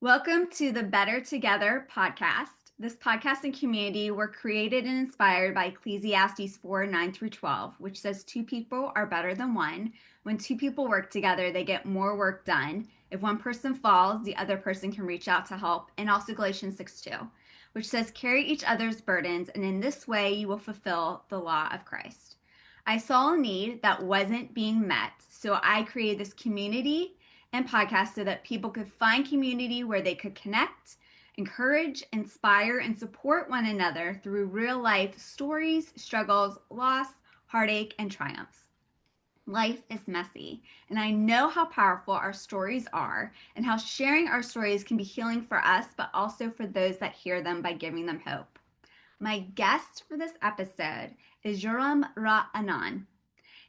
Welcome to the Better Together podcast. This podcast and community were created and inspired by Ecclesiastes 4 9 through 12, which says two people are better than one. When two people work together, they get more work done. If one person falls, the other person can reach out to help. And also Galatians 6 2, which says, carry each other's burdens, and in this way you will fulfill the law of Christ. I saw a need that wasn't being met, so I created this community and podcast so that people could find community where they could connect, encourage, inspire, and support one another through real life stories, struggles, loss, heartache, and triumphs. Life is messy, and I know how powerful our stories are and how sharing our stories can be healing for us, but also for those that hear them by giving them hope. My guest for this episode is Yoram Raanan.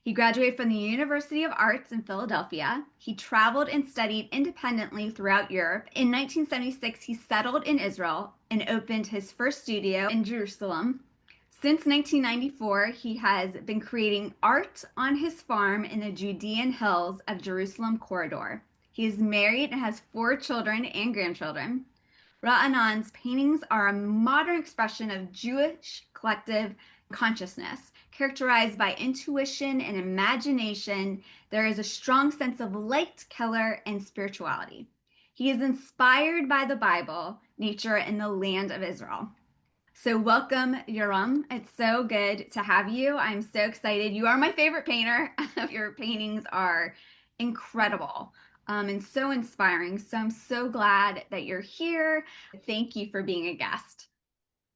He graduated from the University of Arts in Philadelphia. He traveled and studied independently throughout Europe. In 1976, he settled in Israel and opened his first studio in Jerusalem. Since 1994, he has been creating art on his farm in the Judean hills of Jerusalem corridor. He is married and has 4 children and grandchildren. Ra'anan's paintings are a modern expression of Jewish collective consciousness, characterized by intuition and imagination. There is a strong sense of light, color, and spirituality. He is inspired by the Bible, nature, and the land of Israel. So welcome, Yoram. It's so good to have you. I'm so excited. You are my favorite painter. Your paintings are incredible, and so inspiring. So I'm so glad that you're here. Thank you for being a guest.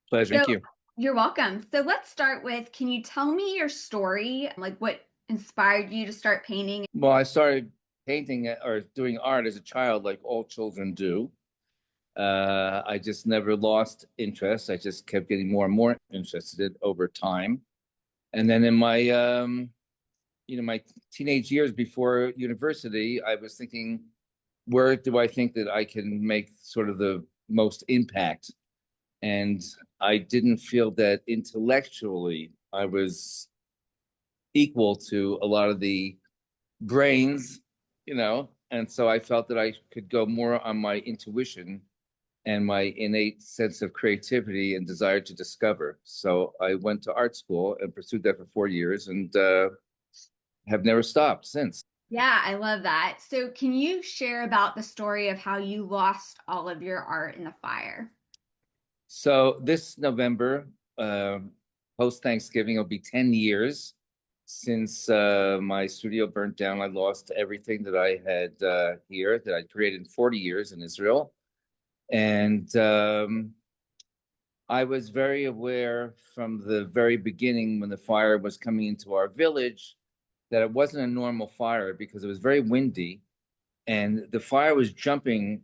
Pleasure. So Thank you. you're welcome. So let's start with, can you tell me your story? Like what inspired you to start painting? Well, I started painting or doing art as a child, like all children do. I just never lost interest. I just kept getting more and more interested over time. And then in my teenage years before university, I was thinking, where do I think that I can make sort of the most impact? And I didn't feel that intellectually I was equal to a lot of the brains. And so I felt that I could go more on my intuition and my innate sense of creativity and desire to discover. So I went to art school and pursued that for 4 years and have never stopped since. Yeah, I love that. So can you share about the story of how you lost all of your art in the fire? So this November, uh, post Thanksgiving, it'll be 10 years since my studio burnt down. I lost everything that I had here that I created in 40 years in Israel. And I was very aware from the very beginning when the fire was coming into our village that it wasn't a normal fire because it was very windy and the fire was jumping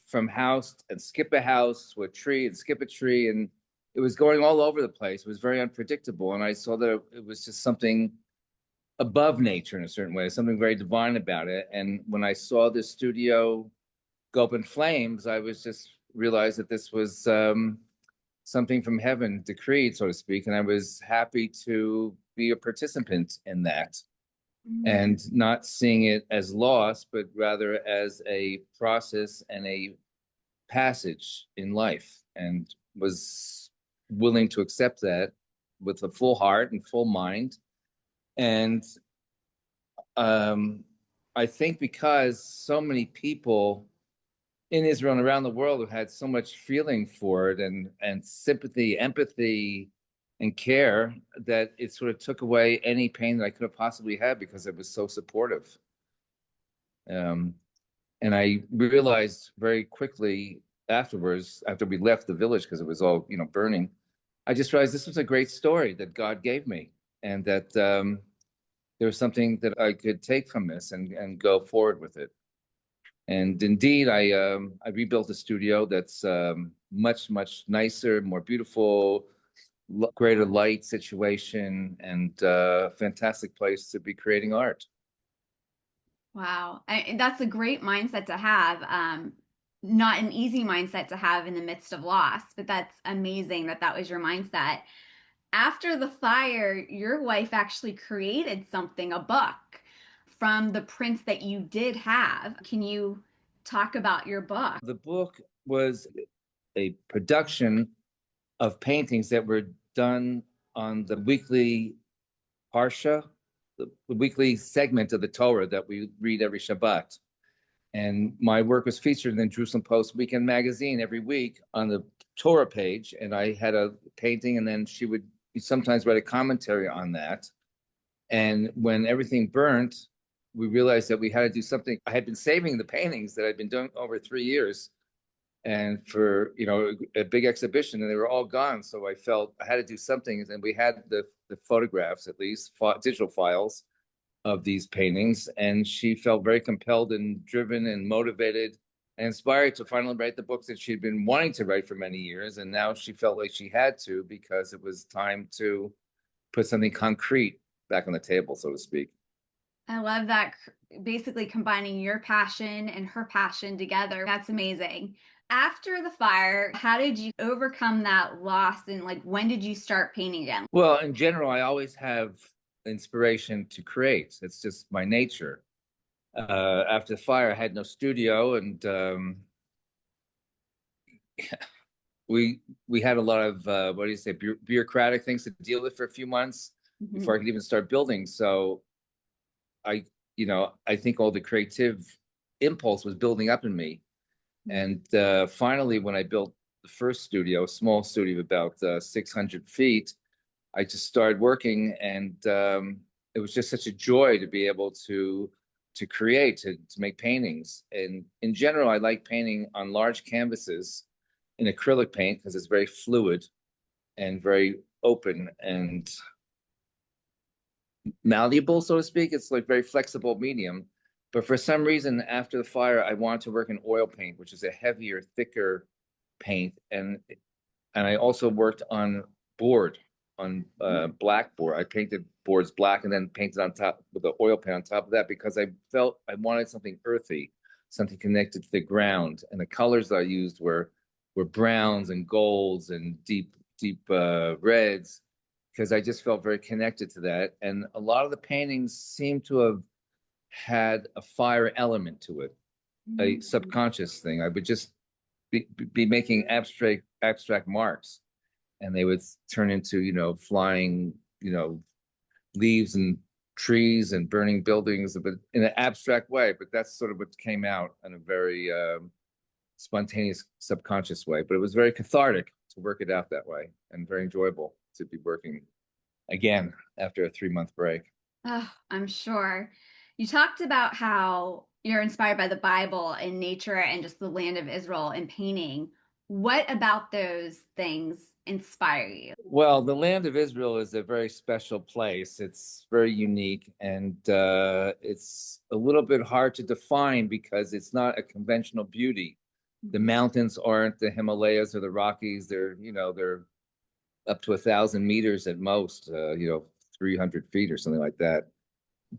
from house and skip a house to a tree and skip a tree, and it was going all over the place. It was very unpredictable, and I saw that it was just something above nature in a certain way, something very divine about it. And when I saw the studio go up in flames, I was just realized that this was something from heaven decreed, so to speak, and I was happy to be a participant in that Mm. and not seeing it as loss, but rather as a process and a passage in life, and was willing to accept that with a full heart and full mind. And um, I think because so many people in Israel and around the world have had so much feeling for it and sympathy, empathy, and care that it sort of took away any pain that I could have possibly had because it was so supportive. Um, and I realized very quickly afterwards, after we left the village because it was all burning, I just realized this was a great story that God gave me, and that there was something that I could take from this and go forward with it. And indeed, I rebuilt a studio that's much nicer, more beautiful, greater light situation, and fantastic place to be creating art. Wow. And that's a great mindset to have. Not an easy mindset to have in the midst of loss, but that's amazing that that was your mindset. After the fire, your wife actually created something, a book from the prints that you did have. Can you talk about your book. The book was a production of paintings that were done on the weekly Parsha, the weekly segment of the Torah that we read every Shabbat. And my work was featured in the Jerusalem Post Weekend magazine every week on the Torah page. And I had a painting, and then she would sometimes write a commentary on that. And when everything burnt, we realized that we had to do something. I had been saving the paintings that I'd been doing over 3 years, and for a big exhibition, and they were all gone. So I felt I had to do something, and we had the photographs, at least digital files of these paintings, and she felt very compelled and driven and motivated and inspired to finally write the books that she'd been wanting to write for many years. And now she felt like she had to, because it was time to put something concrete back on the table, so to speak. I love that, basically combining your passion and her passion together. That's amazing. After the fire, how did you overcome that loss, and like when did you start painting again? Well, in general, I always have inspiration to create. It's just my nature. After the fire, I had no studio, and we had a lot of what do you say, bureaucratic things to deal with for a few months before I could even start building. So I think all the creative impulse was building up in me. And finally, when I built the first studio, a small studio of about 600 feet, I just started working, and it was just such a joy to be able to create, to make paintings. And in general, I like painting on large canvases in acrylic paint because it's very fluid and very open and malleable, so to speak. It's like very flexible medium. But for some reason, after the fire, I wanted to work in oil paint, which is a heavier, thicker paint. And I also worked on board, on black board. I painted boards black and then painted on top with the oil paint on top of that, because I felt I wanted something earthy, something connected to the ground. And the colors that I used were browns and golds and deep reds, because I just felt very connected to that. And a lot of the paintings seem to have had a fire element to it, a subconscious thing. I would just be making abstract marks, and they would turn into flying leaves and trees and burning buildings, but in an abstract way. But that's sort of what came out in a very spontaneous, subconscious way. But it was very cathartic to work it out that way, and very enjoyable to be working again after a 3-month break. Oh, I'm sure. You talked about how you're inspired by the Bible and nature and just the land of Israel and painting. What about those things inspire you? Well, the land of Israel is a very special place. It's very unique, and it's a little bit hard to define because it's not a conventional beauty. The mountains aren't the Himalayas or the Rockies. They're up to 1,000 meters at most, 300 feet or something like that.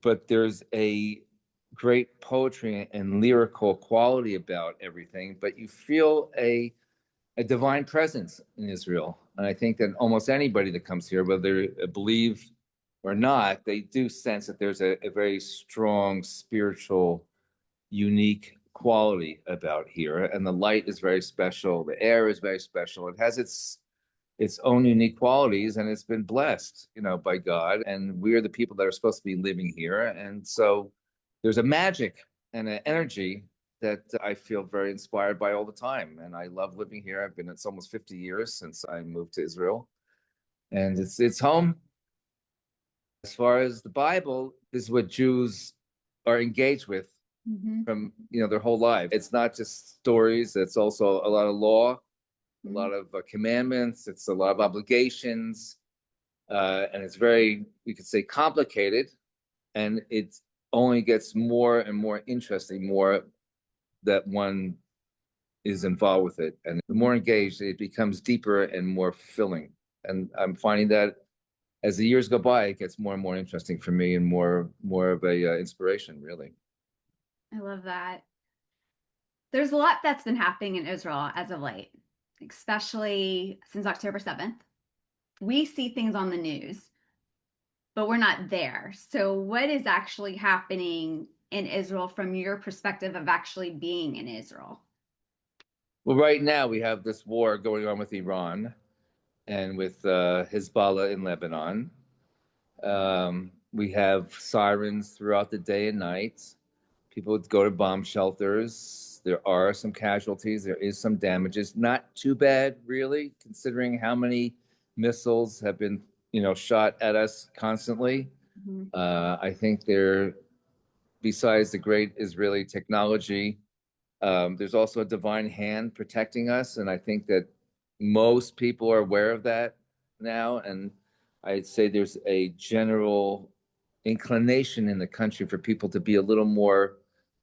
But there's a great poetry and lyrical quality about everything. But you feel a divine presence in Israel. And I think that almost anybody that comes here, whether they believe or not, they do sense that there's a very strong spiritual, unique quality about here. And the light is very special. The air is very special. It has its own unique qualities, and it's been blessed, by God. And we're the people that are supposed to be living here. And so there's a magic and an energy that I feel very inspired by all the time. And I love living here. It's almost 50 years since I moved to Israel, and it's home. As far as the Bible, this is what Jews are engaged with from their whole life. It's not just stories. It's also a lot of law, a lot of commandments. It's a lot of obligations, and it's very, we could say, complicated. And it only gets more and more interesting, more that one is involved with it, and the more engaged, it becomes deeper and more fulfilling. And I'm finding that as the years go by, it gets more and more interesting for me, and more of a inspiration, really. I love that. There's a lot that's been happening in Israel as of late, especially since October 7th. We see things on the news, but we're not there. So what is actually happening in Israel from your perspective of actually being in Israel? Well, right now we have this war going on with Iran and with Hezbollah in Lebanon. We have sirens throughout the day and night. People go to bomb shelters. There are some casualties. There is some damages. Not too bad, really, considering how many missiles have been, shot at us constantly. Mm-hmm. I think besides the great Israeli technology, there's also a divine hand protecting us, and I think that most people are aware of that now. And I'd say there's a general inclination in the country for people to be a little more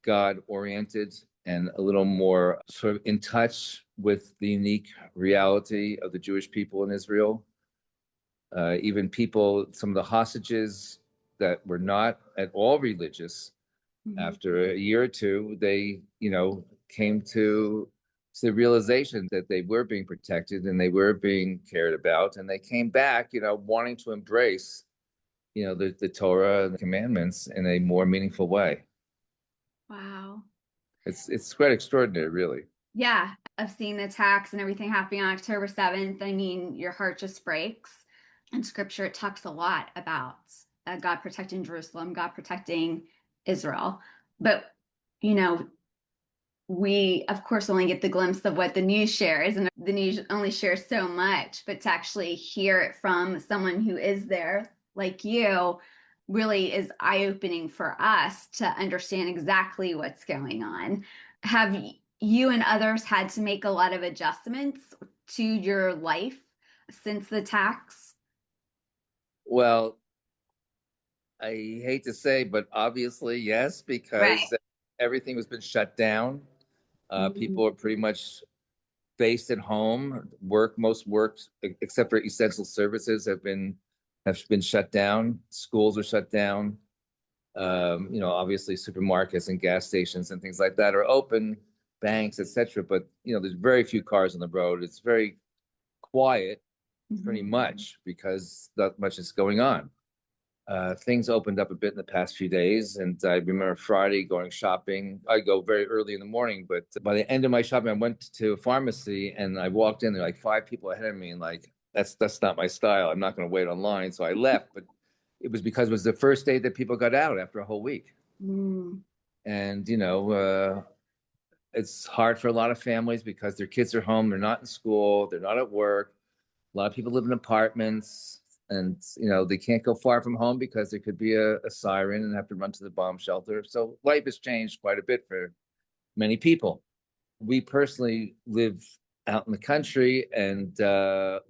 God oriented and a little more sort of in touch with the unique reality of the Jewish people in Israel. Even people, some of the hostages that were not at all religious, after a year or two, they, came to the realization that they were being protected and they were being cared about. And they came back, wanting to embrace, the Torah and the commandments in a more meaningful way. Wow. It's quite extraordinary, really. Yeah, of seeing the attacks and everything happening on October 7th. I mean, your heart just breaks. In scripture, it talks a lot about God protecting Jerusalem, God protecting Israel. But, we, of course, only get the glimpse of what the news shares, and the news only shares so much. But to actually hear it from someone who is there, like you, really is eye-opening for us to understand exactly what's going on. Have you and others had to make a lot of adjustments to your life since the attacks? Well, I hate to say, but obviously, yes, Right. because everything has been shut down. Mhm. People are pretty much based at home. Most work, except for essential services, have been shut down. Schools are shut down. Obviously, supermarkets and gas stations and things like that are open, banks, etc. But there's very few cars on the road. It's very quiet, pretty Mhm. much, because not much is going on. Things opened up a bit in the past few days, and I remember Friday going shopping. I go very early in the morning, but by the end of my shopping, I went to a pharmacy and I walked in. There were like five people ahead of me, and like that's not my style. I'm not going to wait online, so I left. But it was because it was the first day that people got out after a whole week, Mm. and it's hard for a lot of families because their kids are home, they're not in school, they're not at work. A lot of people live in apartments, and they can't go far from home because there could be a siren and have to run to the bomb shelter. So life has changed quite a bit for many people. We personally live out in the country, and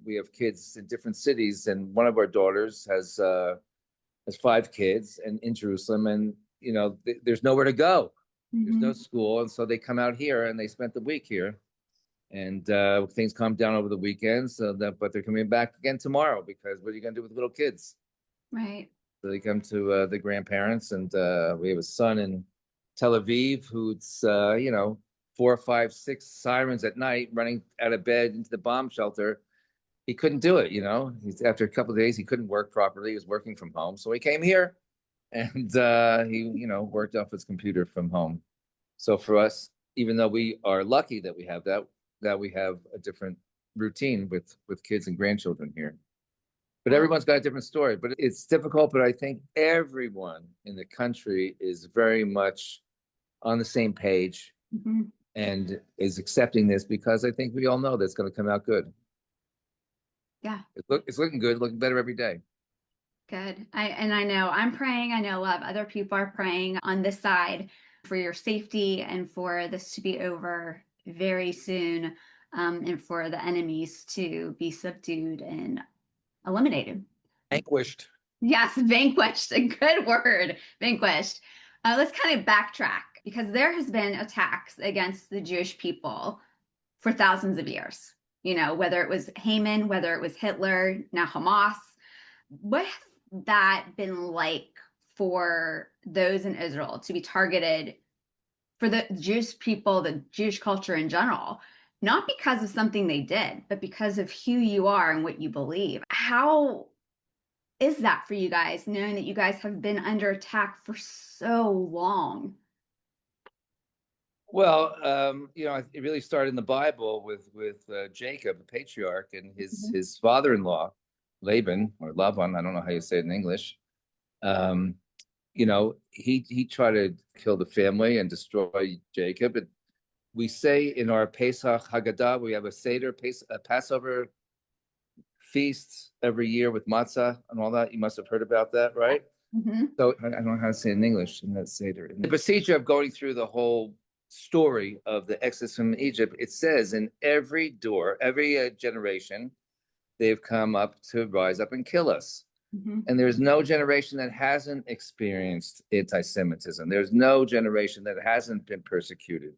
we have kids in different cities. And one of our daughters has five kids, and in Jerusalem, and there's nowhere to go. There's no Mhm. school, and so they come out here and they spent the week here, and things calm down over the weekend. But they're coming back again tomorrow because what are you going to do with little kids? Right. So they come to the grandparents, and we have a son in Tel Aviv who's 4, 5, 6 sirens at night running out of bed into the bomb shelter. He couldn't do it. He's after a couple of days he couldn't work properly. He was working from home, so he came here, and he worked off his computer from home. So for us, even though we are lucky that we have that we have a different routine with kids and grandchildren here. But Wow. everyone's got a different story. But it's difficult. But I think everyone in the country is very much on the same page Mhm. and is accepting this because I think we all know that's going to come out good. Yeah. It's looking good, looking better every day. Good. I know I'm praying. I know a lot of other people are praying on this side for your safety and for this to be over very soon, and for the enemies to be subdued and eliminated. Vanquished. Yes, vanquished. A good word, vanquished. Let's kind of backtrack because there has been attacks against the Jewish people for thousands of years. Whether it was Haman, whether it was Hitler, now Hamas. What has that been like for those in Israel to be targeted, for the Jewish people, the Jewish culture in general, not because of something they did, but because of who you are and what you believe? How is that for you guys, knowing that you guys have been under attack for so long? Well, it really started in the Bible with Jacob, the patriarch, and Mhm. his father-in-law, Laban or Laban. I don't know how you say it in English. Um, he tried to kill the family and destroy Jacob. And we say in our Pesach Haggadah, we have a Passover feast every year with matzah and all that. You must have heard about that, right? Mhm. So I don't know how to say it in English in that Seder. The procedure of going through the whole story of the Exodus from Egypt, it says in every door, every generation, they've come up to rise up and kill us. Mhm. And there's no generation that hasn't experienced anti-Semitism. There's no generation that hasn't been persecuted.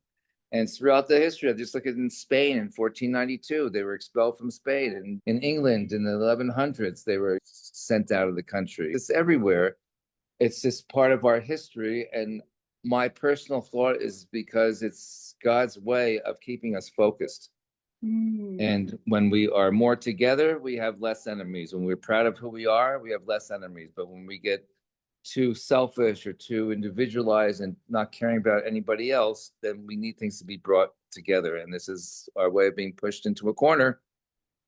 And throughout the history, just look at in Spain in 1492, they were expelled from Spain. And in England in the 1100s, they were sent out of the country. It's everywhere. It's just part of our history. And my personal thought is because it's God's way of keeping us focused. Mm. And when we are more together, we have less enemies. When we're proud of who we are, we have less enemies. But when we get too selfish or too individualized and not caring about anybody else, then we need things to be brought together. And this is our way of being pushed into a corner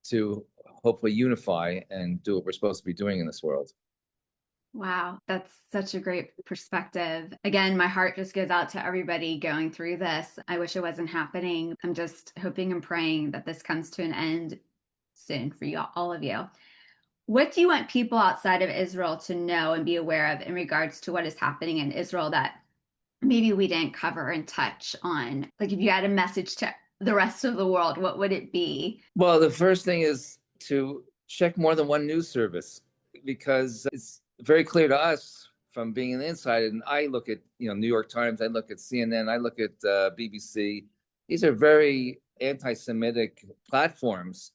to hopefully unify and do what we're supposed to be doing in this world. Wow, that's such a great perspective. Again, my heart just goes out to everybody going through this. I wish it wasn't happening. I'm just hoping and praying that this comes to an end soon for you, all of you. What do you want people outside of Israel to know and be aware of in regards to what is happening in Israel that maybe we didn't cover and touch on? Like, if you had a message to the rest of the world, what would it be? Well, the first thing is to check more than one news service because it's very clear to us from being an inside. And I look at New York Times, I look at CNN, I look at BBC. These are very anti-Semitic platforms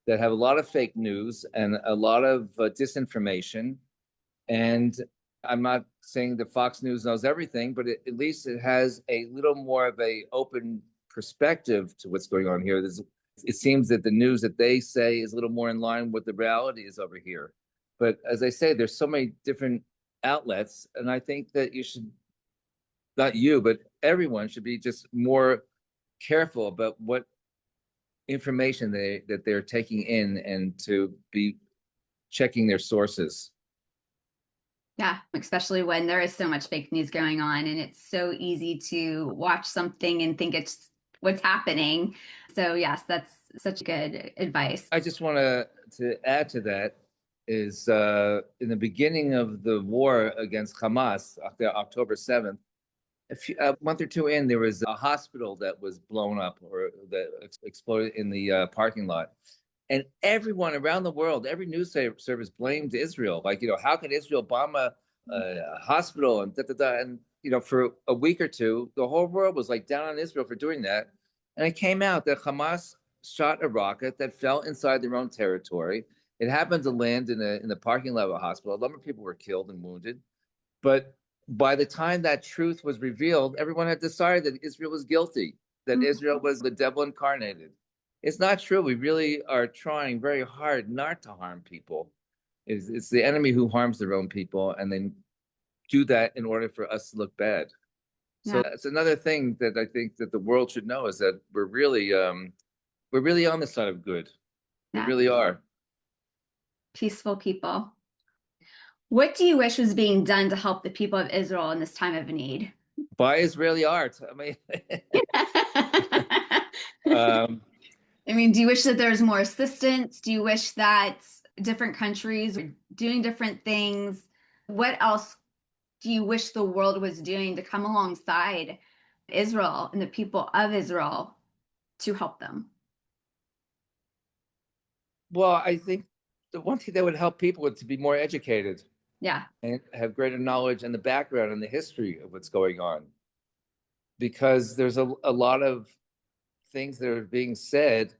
that have a lot of fake news and a lot of disinformation. And I'm not saying that Fox News knows everything, but at least it has a little more of a open perspective to what's going on here. It seems that the news that they say is a little more in line with the reality is over here. But as I say, there's so many different outlets, and I think that you should, not you, but everyone should be just more careful about what information they're taking in and to be checking their sources. Yeah, especially when there is so much fake news going on and it's so easy to watch something and think it's what's happening. So, yes, that's such good advice. I just want to add to that is in the beginning of the war against Hamas, October 7th, a month or two in, there was a hospital that was blown up or that exploded in the parking lot. And everyone around the world, every news service blamed Israel. Like, how could Israel bomb a hospital and da da da? And, for a week or two, the whole world was like down on Israel for doing that. And it came out that Hamas shot a rocket that fell inside their own territory. It happened to land in the parking lot of a hospital. A lot of people were killed and wounded. But by the time that truth was revealed, everyone had decided that Israel was guilty, that Israel was the devil incarnated. It's not true. We really are trying very hard not to harm people. It's the enemy who harms their own people, and then do that in order for us to look bad. So Yeah, that's another thing that I think that the world should know is that we're really on the side of good. We yeah, really are. peaceful people. What do you wish was being done to help the people of Israel in this time of need? Buy Israeli art. I mean, I um, mean, do you wish that there's more assistance? Do you wish that different countries were doing different things? What else do you wish the world was doing to come alongside Israel and the people of Israel to help them? well, I think the one thing that would help people would to be more educated Yeah. and have greater knowledge and the background and the history of what's going on. Because there's a lot of things that are being said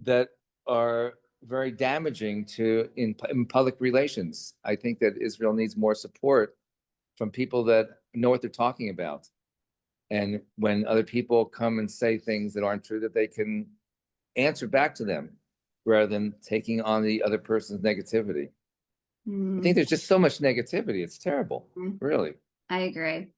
that are very damaging in public relations. I think that Israel needs more support from people that know what they're talking about. And when other people come and say things that aren't true, that they can answer back to them rather than taking on the other person's negativity. I think Mm, there's just so much negativity. It's terrible, really. I agree.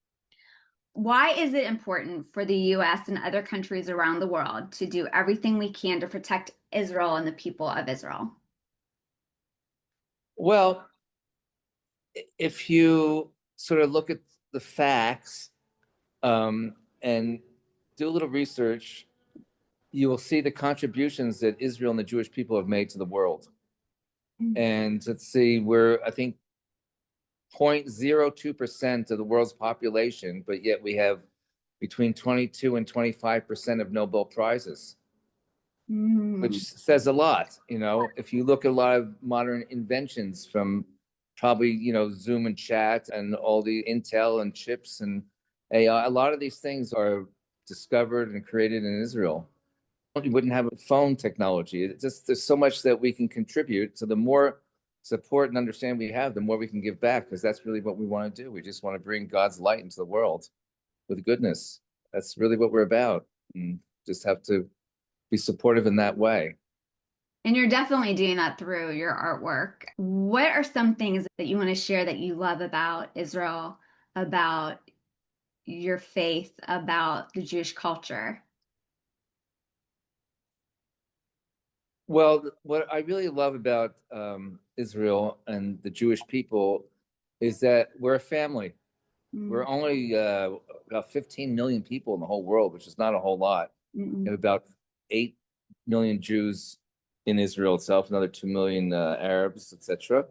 Why is it important for the US and other countries around the world to do everything we can to protect Israel and the people of Israel? Well, if you sort of look at the facts and do a little research, you will see the contributions that Israel and the Jewish people have made to the world. And let's see, we're, I think, 0.02% of the world's population, but yet we have between 22 and 25% of Nobel Prizes, which Mm, says a lot. If you look at a lot of modern inventions from probably, Zoom and chat and all the Intel and chips and AI, a lot of these things are discovered and created in Israel. You wouldn't have a phone technology. It's just there's so much that we can contribute. So the more support and understanding we have, the more we can give back, because that's really what we want to do. We just want to bring God's light into the world with goodness. That's really what we're about. And just have to be supportive in that way. and you're definitely doing that through your artwork. What are some things that you want to share that you love about Israel, about your faith, about the Jewish culture? Well, what I really love about Israel and the Jewish people is that we're a family. We're Mm, only about 15 million people in the whole world, which is not a whole lot. We mm, have about 8 million Jews in Israel itself, another 2 million Arabs, etc.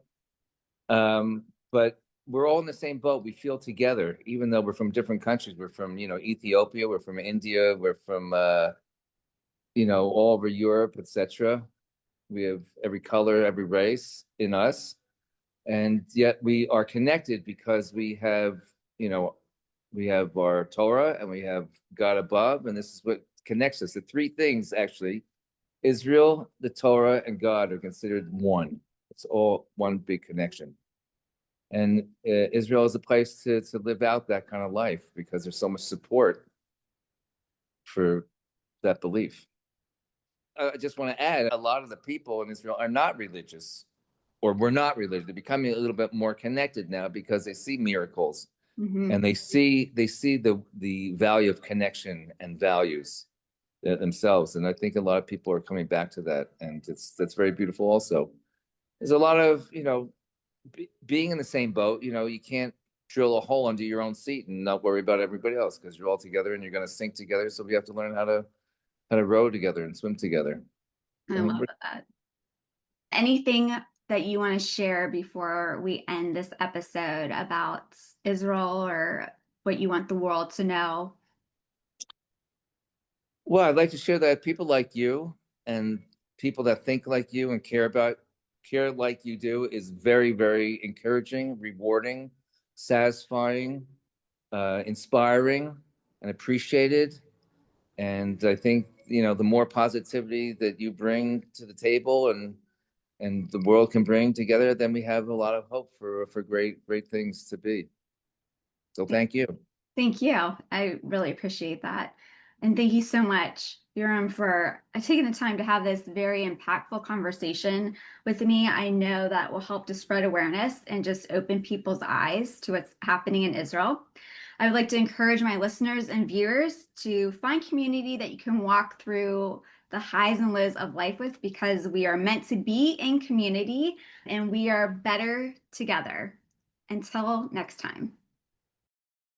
But we're all in the same boat. We feel together, even though we're from different countries. We're from, Ethiopia, we're from India, we're from, all over Europe, etc. We have every color, every race in us, and yet we are connected because we have our Torah and we have God above, and this is what connects us. The three things actually: Israel, the Torah, and God are considered one. It's all one big connection. And Israel is a place to live out that kind of life because there's so much support for that belief. I just want to add a lot of the people in Israel are not religious, or were not religious. They're becoming a little bit more connected now because they see miracles mhm. and they see the value of connection and values themselves. And I think a lot of people are coming back to that, and that's very beautiful. Also, there's a lot of being in the same boat. You can't drill a hole under your own seat and not worry about everybody else because you're all together and you're going to sink together. So we have to learn how to row together and swim together. I And love that. Anything that you want to share before we end this episode about Israel or what you want the world to know? well, I'd like to share that people like you and people that think like you and care like you do is very, very encouraging, rewarding, satisfying, inspiring, and appreciated. And I think, the more positivity that you bring to the table and the world can bring together, then we have a lot of hope for great, great things to be. So thank you. Thank you. I really appreciate that. And thank you so much, Yoram, for taking the time to have this very impactful conversation with me. I know that will help to spread awareness and just open people's eyes to what's happening in Israel. I would like to encourage my listeners and viewers to find community that you can walk through the highs and lows of life with, because we are meant to be in community and we are better together. Until next time.